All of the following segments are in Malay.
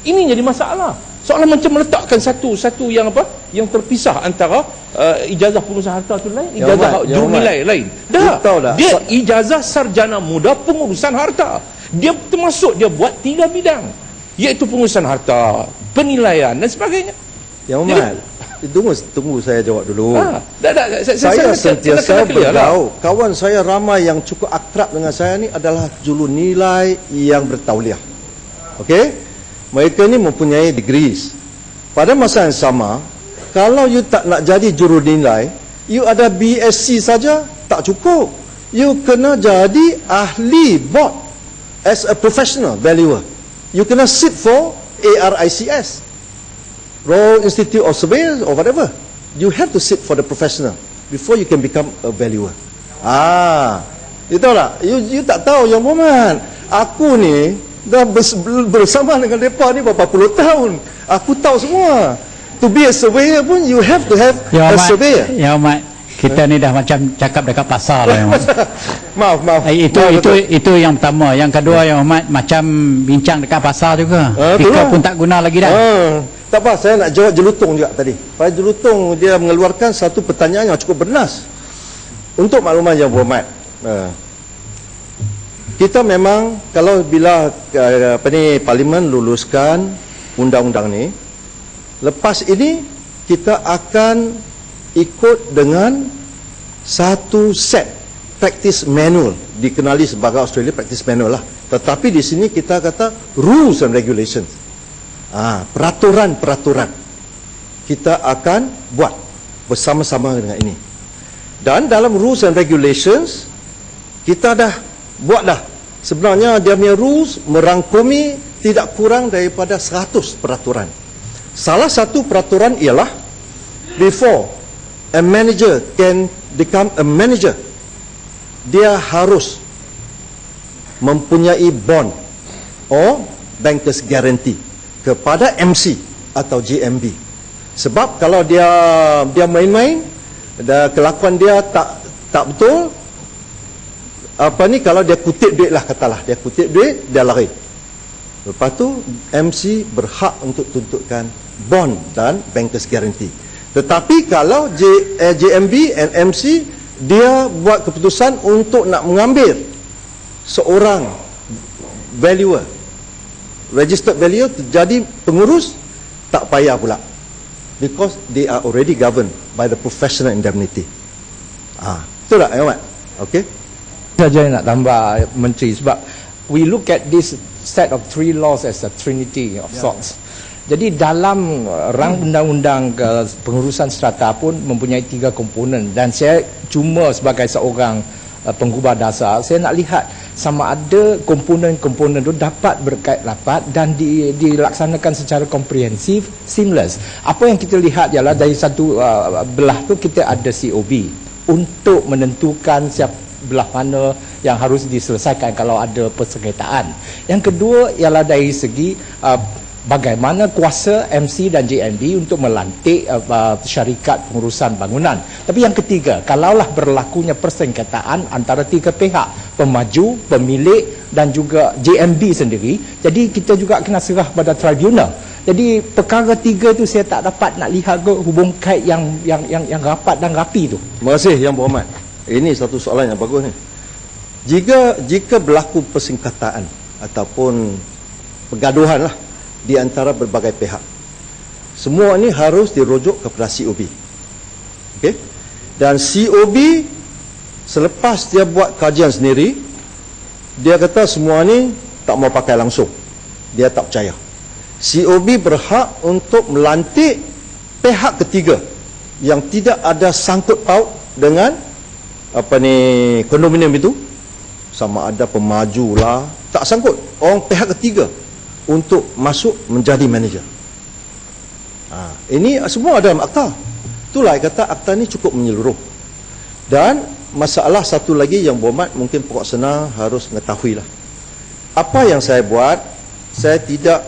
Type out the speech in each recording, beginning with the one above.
Ini jadi masalah. Soalan macam meletakkan satu yang apa? Yang terpisah antara ijazah pengurusan harta tu lain, ijazah jurunilai lain. Dia ijazah sarjana muda pengurusan harta. Dia termasuk dia buat 3 bidang, iaitu pengurusan harta, penilaian dan sebagainya. Ya Muhammad, tunggu saya jawab dulu. Saya sentiasa bergaul. Kawan saya ramai yang cukup akrab dengan saya ni adalah jurunilai yang bertauliah. Okey? Mereka ni mempunyai degrees. Pada masa yang sama, kalau you tak nak jadi jurunilai, you ada BSc saja tak cukup. You kena jadi ahli board as a professional valuer. You kena sit for ARICS, Royal Institute of Surveyors or whatever. You have to sit for the professional before you can become a valuer. You tahu tak? You tak tahu yang Muhammad. Aku ni dah bersama dengan mereka ni berapa puluh tahun. Aku tahu semua. To be a surveyor pun you have to have a surveyor. Ya Mat, kita ni dah macam cakap dekat pasar lah. Maaf. Itu yang pertama. Yang kedua yang Mat macam bincang dekat pasar juga. Speaker pun tak guna lagi dah. Tak apa, saya nak jawab Jelutong juga tadi. Pak Jelutong dia mengeluarkan satu pertanyaan yang cukup bernas. Untuk makluman yang berhormat, kita memang kalau bila Parlimen luluskan undang-undang ni, lepas ini kita akan ikut dengan satu set practice manual, dikenali sebagai Australia practice manual lah. Tetapi di sini kita kata rules and regulations. Peraturan-peraturan kita akan buat bersama-sama dengan ini. Dan dalam rules and regulations kita dah buat dah. Sebenarnya dia punya rules merangkumi tidak kurang daripada 100 peraturan. Salah satu peraturan ialah before a manager can become a manager, dia harus mempunyai bond or bankers guarantee kepada MC atau JMB. Sebab kalau dia main-main, kelakuan dia tak betul, kalau dia kutip duit lah, katalah dia kutip duit, dia lari. Lepas tu MC berhak untuk tuntutkan bond dan bankers guarantee. Tetapi kalau JMB and MC dia buat keputusan untuk nak mengambil seorang valuer, registered valuer jadi pengurus, tak payah pula, because they are already governed by the professional indemnity. Betul tak Ahmad? Okey. Saja nak tambah Menteri, sebab we look at this set of 3 laws as a trinity of sorts. Jadi dalam rang undang-undang pengurusan strata pun mempunyai 3 komponen, dan saya cuma sebagai seorang penggubah dasar, saya nak lihat sama ada komponen-komponen itu dapat berkait rapat dan dilaksanakan secara komprehensif, seamless. Apa yang kita lihat ialah dari satu belah tu kita ada COB untuk menentukan siapa belah mana yang harus diselesaikan kalau ada persengketaan. Yang kedua ialah dari segi bagaimana kuasa MC dan JNB untuk melantik syarikat pengurusan bangunan. Tapi yang ketiga, kalaulah berlakunya persengketaan antara 3 pihak, pemaju, pemilik dan juga JNB sendiri, jadi kita juga kena serah pada tribunal. Jadi perkara 3 tu saya tak dapat nak lihat ke hubung kait yang rapat dan rapi tu. Terima kasih Yang Berhormat. Ini satu soalan yang bagus ni. Jika berlaku persengketaan ataupun pergaduhan lah di antara berbagai pihak, semua ini harus dirujuk kepada COB. Okey? Dan COB selepas dia buat kajian sendiri, dia kata semua ni tak mau pakai langsung, dia tak percaya. COB berhak untuk melantik pihak ketiga yang tidak ada sangkut paut dengan kondominium itu, sama ada pemaju lah, tak sangkut, orang pihak ketiga untuk masuk menjadi manager. Ini semua ada dalam akta. Itulah kata akta ni cukup menyeluruh. Dan masalah satu lagi yang Berhormat mungkin pokok sena harus mengetahui lah. Apa yang saya buat, saya tidak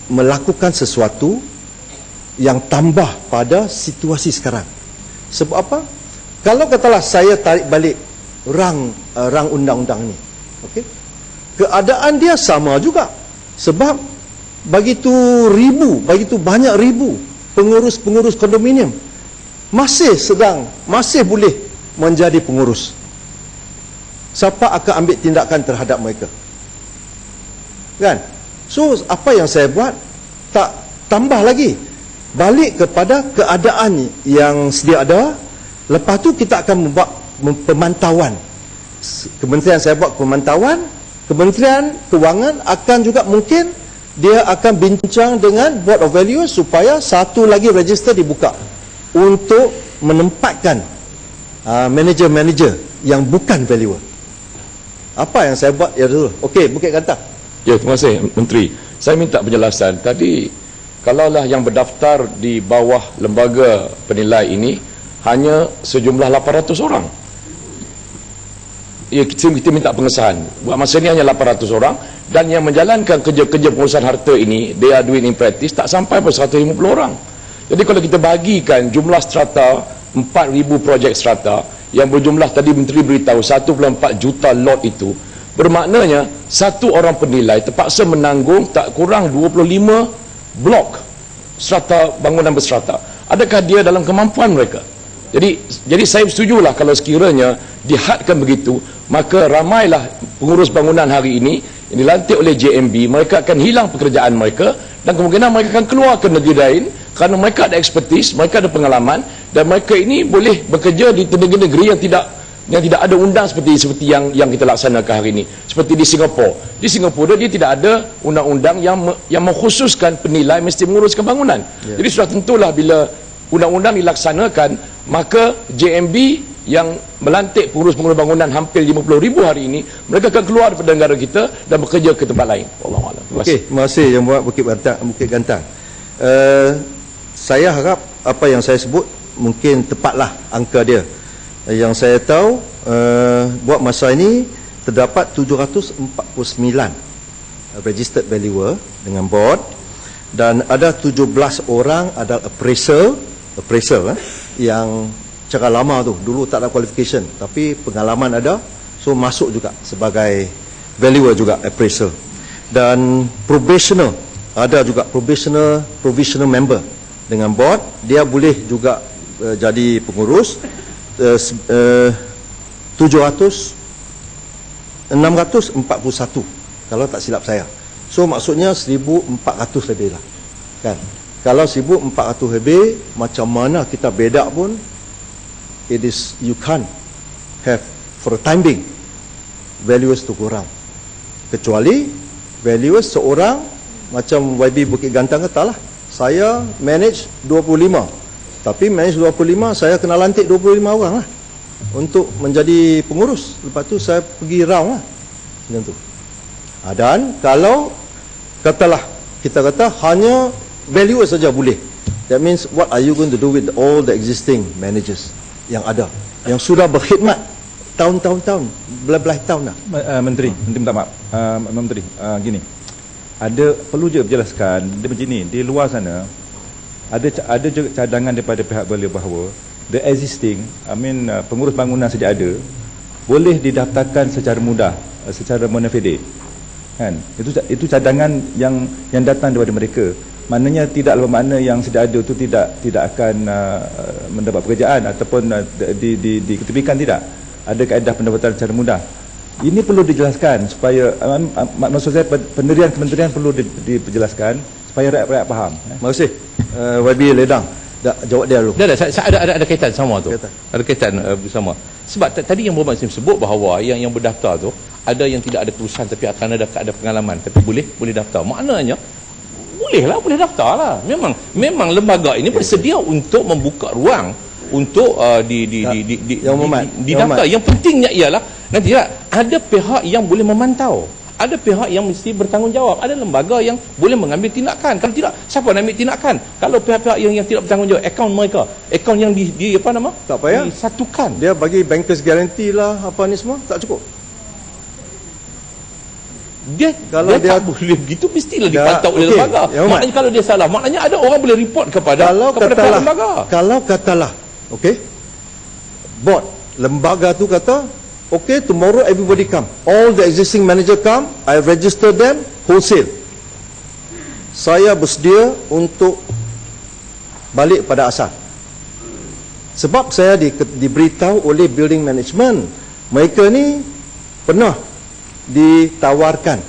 melakukan sesuatu yang tambah pada situasi sekarang. Sebab apa? Kalau katalah saya tarik balik rang undang-undang ni, okey, keadaan dia sama juga. Sebab begitu banyak ribu pengurus-pengurus kondominium masih boleh menjadi pengurus. Siapa akan ambil tindakan terhadap mereka? Kan? So apa yang saya buat, tak tambah lagi, balik kepada keadaan yang sedia ada. Lepas tu kita akan membuat pemantauan. Kementerian saya buat pemantauan, Kementerian Kewangan akan juga mungkin dia akan bincang dengan Board of Valuers supaya satu lagi register dibuka untuk menempatkan manager-manager yang bukan valuer. Apa yang saya buat ya dulu. Okey, Bukit Gantang. Ya, terima kasih Menteri. Saya minta penjelasan. Tadi kalaulah yang berdaftar di bawah lembaga penilai ini hanya sejumlah 800 orang. Ya, kita minta pengesahan. Buat masa ini hanya 800 orang dan yang menjalankan kerja-kerja pengurusan harta ini, they are doing in practice, tak sampai pun 150 orang. Jadi kalau kita bagikan jumlah strata 4,000 projek strata yang berjumlah, tadi Menteri beritahu 1.4 juta lot itu, bermaknanya satu orang penilai terpaksa menanggung tak kurang 25 blok strata bangunan berstrata. Adakah dia dalam kemampuan mereka? Jadi saya setujulah kalau sekiranya dihadkan begitu, maka ramailah pengurus bangunan hari ini yang dilantik oleh JMB, mereka akan hilang pekerjaan mereka dan kemungkinan mereka akan keluar ke negeri lain kerana mereka ada ekspertis, mereka ada pengalaman dan mereka ini boleh bekerja di negeri-negeri yang tidak ada undang seperti yang kita laksanakan hari ini. Seperti di Singapura. Di Singapura dia tidak ada undang-undang yang mengkhususkan penilai mesti menguruskan bangunan. Jadi sudah tentulah bila undang-undang dilaksanakan, maka JMB yang melantik pengurus-pengurus bangunan hampir 50,000 hari ini, mereka akan keluar daripada negara kita dan bekerja ke tempat lain. Wallahualam. Okey, terima kasih yang buat Bukit Gantang. Saya harap apa yang saya sebut mungkin tepatlah angka dia. Yang saya tahu buat masa ini terdapat 749 registered valuer dengan board dan ada 17 orang adalah appraisal yang cara lama tu, dulu tak ada qualification tapi pengalaman ada, so masuk juga sebagai valuer juga, appraisal. Dan probationer, ada juga provisional member dengan board, dia boleh juga jadi pengurus. 641 kalau tak silap saya. So maksudnya 1,400 lebih lah kan. Kalau 1,400 lebih, macam mana kita bedak pun, it is, you can't have for a time being valuers tu kurang, kecuali valuers seorang macam YB Bukit Gantang katalah, saya manage 25, tapi manage 25 saya kena lantik 25 orang lah untuk menjadi pengurus. Lepas tu saya pergi round lah macam tu. Dan kalau katalah kita kata hanya valuer saja boleh, that means what are you going to do with all the existing managers yang ada, yang sudah berkhidmat tahun-tahun, belah-belah tahun dah. Menteri minta maaf. Menteri, gini, perlu je berjelaskan dia begini, di luar sana ada juga cadangan daripada pihak beliau bahawa the existing, pengurus bangunan saja ada, boleh didaftarkan secara mudah, secara bona fide. Kan? Itu cadangan yang datang daripada mereka. Maknanya tidaklah bermakna yang sedia ada itu tidak akan mendapat pekerjaan ataupun diketepikan, tidak. Ada kaedah pendapatan secara mudah. Ini perlu dijelaskan supaya maksud saya pendirian kementerian perlu dijelaskan supaya rakyat faham. Terima kasih. YB Ledang, jawab dia dulu. Saya ada kaitan sama tu. Ada kaitan bersama. Sebab tadi yang Muhammad sebut bahawa yang berdaftar tu ada yang tidak ada kelulusan tapi akan ada pengalaman tapi boleh daftar. Maknanya boleh daftar lah. Memang lembaga ini bersedia untuk membuka ruang untuk didaftar. Yang pentingnya ialah nanti ada pihak yang boleh memantau, ada pihak yang mesti bertanggungjawab, ada lembaga yang boleh mengambil tindakan. Kalau tidak, siapa nak ambil tindakan? Kalau pihak-pihak yang tidak bertanggungjawab, akaun yang tak payah disatukan, dia bagi bankers guarantee lah, apa ni semua tak cukup. Kalau dia tak boleh begitu, mestilah dipantau oleh lembaga. Maknanya kalau dia salah, maknanya ada orang boleh report kepada pihak lembaga. Kalau katalah okey, board lembaga tu kata okay, tomorrow everybody come, all the existing manager come, I register them wholesale, saya bersedia untuk balik pada asal. Sebab saya diberitahu oleh building management, mereka ni pernah ditawarkan,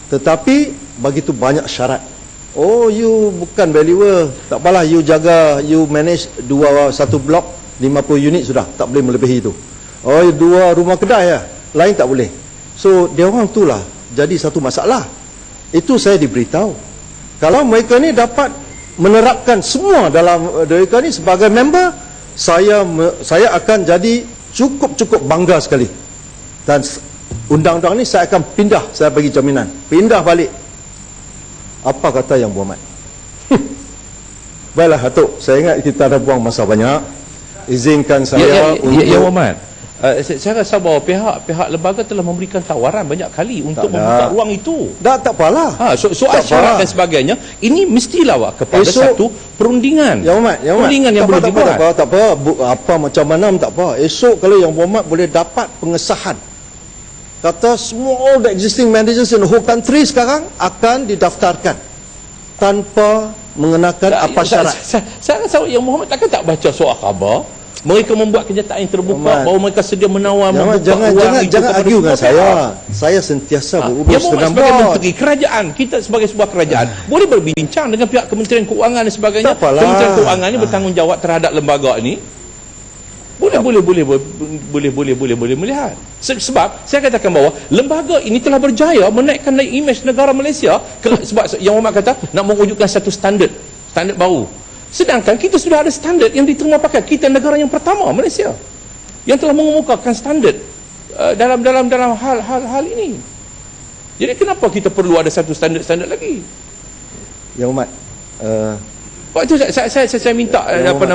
tetapi begitu banyak syarat. Oh, you bukan valuer, tak apalah, you jaga, you manage satu blok 50 unit sudah, tak boleh melebihi itu. Oh, 2 rumah kedai ya, lain tak boleh. So dia orang itulah jadi satu masalah. Itu saya diberitahu. Kalau mereka ni dapat menerapkan semua dalam mereka ni sebagai member, saya akan jadi cukup bangga sekali. Dan undang-undang ni saya akan pindah, saya bagi jaminan, pindah balik. Apa kata Yang Berhormat? Baiklah Datuk, saya ingat kita dah buang masa banyak. Izinkan saya untuk Yang Berhormat, saya rasa bahawa pihak lembaga telah memberikan tawaran banyak kali untuk membuka ruang itu. tak apalah. Soal syarat dan sebagainya, ini mestilah kepada satu perundingan. Yang Berhormat, Perundingan yang boleh dibuat. Tak apa, apa macam mana tak apa. Esok kalau Yang Berhormat boleh dapat pengesahan, kata semua all the existing managers in the whole country sekarang akan didaftarkan tanpa mengenakan apa syarat. Saya rasa Yang Berhormat takkan tak baca soal khabar. Mereka membuat kenyataan yang terbuka bahawa mereka sedia menawar membuka ruang itu jangan argue dengan saya. Saya sentiasa berhubung Yang Berhormat dengan sebagai bos. menteri kerajaan, kita sebagai sebuah kerajaan boleh berbincang dengan pihak Kementerian Keuangan dan sebagainya. Tak apalah. Kementerian Keuangan ini bertanggungjawab terhadap lembaga ini. Boleh melihat. Sebab saya katakan bahawa lembaga ini telah berjaya menaikkan imej negara Malaysia. Sebab Yang Berhormat kata nak mewujudkan satu standard baru. Sedangkan kita sudah ada standard yang diterima pakai. Kita negara yang pertama, Malaysia, yang telah mengemukakan standard dalam hal ini. Jadi kenapa kita perlu ada satu standard lagi? Yang Berhormat, Sebab itu saya minta Datuk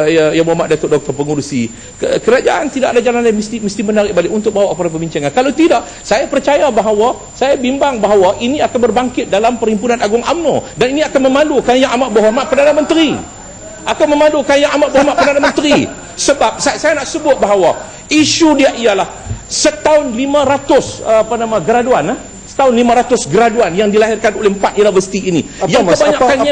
Yang Berhormat Datuk Dr. Pengurusi kerajaan tidak ada jalan lain, mesti menarik balik untuk bawa kepada perbincangan. Kalau tidak, saya percaya bahawa, saya bimbang bahawa ini akan berbangkit dalam Perhimpunan Agung UMNO dan ini akan memalukan Yang Amat Berhormat Perdana Menteri. Akan memalukan Yang Amat Berhormat Perdana Menteri. Sebab saya nak sebut bahawa isu dia ialah setahun 500 graduan, setahun 500 graduan yang dilahirkan oleh 4 universiti ini. Yang kebanyakannya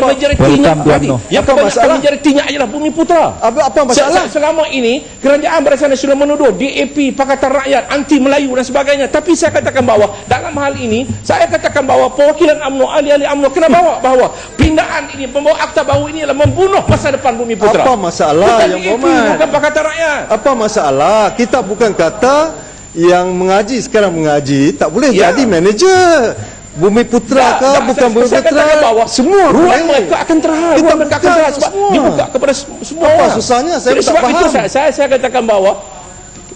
majoritinya adalah Bumi Putra. Apa masalah? Selama ini kerajaan Barisan Nasional menuduh DAP Pakatan Rakyat anti Melayu dan sebagainya. Tapi saya katakan bahawa dalam hal ini, saya katakan bahawa perwakilan UMNO, ahli-ahli UMNO kena bawa bahawa pindaan ini, pembawa akta baru ini adalah membunuh masa depan Bumi Putra. Apa masalah bukan Yang DAP, Berhormat? bukan Pakatan Rakyat. Apa masalah? Kita bukan kata yang mengaji sekarang mengaji tak boleh jadi manager. Bumi Putra bukan Bumi Putra, semua ruang mereka akan terhal. Kita Ruang mereka akan terhal sebab dibuka kepada semua apa orang. susahnya? Saya Jadi tak sebab faham. itu saya katakan bahawa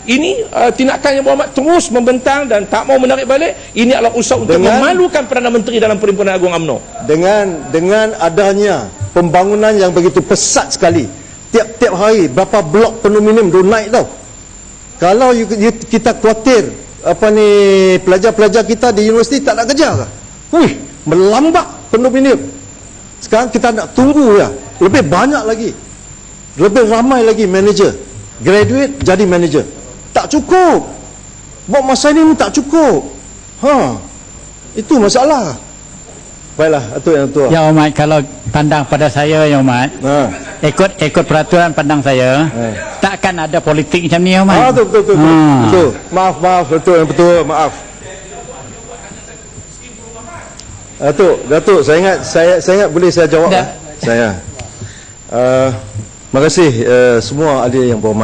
ini tindakan Yang Berhormat terus membentang dan tak mau menarik balik. Ini adalah usaha untuk memalukan Perdana Menteri dalam Perhimpunan Agung UMNO. Dengan adanya pembangunan yang begitu pesat sekali, tiap-tiap hari berapa blok kondominium naik tau. Kalau kita khawatir pelajar-pelajar kita di universiti tak nak kerja ke? Melambat kondominium. Sekarang kita nak tunggu ya, lebih banyak lagi, lebih ramai lagi manager graduate jadi manager. Tak cukup. Buat masa ini tak cukup. Itu masalah. Baiklah, Datuk Yang Tua. Yang Berhormat, kalau pandang pada saya Yang Berhormat, ikut peraturan pandang saya, takkan ada politik macam ni Yang Berhormat. Betul. Maaf, Datuk Yang Betul, maaf. Datuk, saya ingat boleh saya jawab. Saya. Terima kasih semua ahli yang berhormat.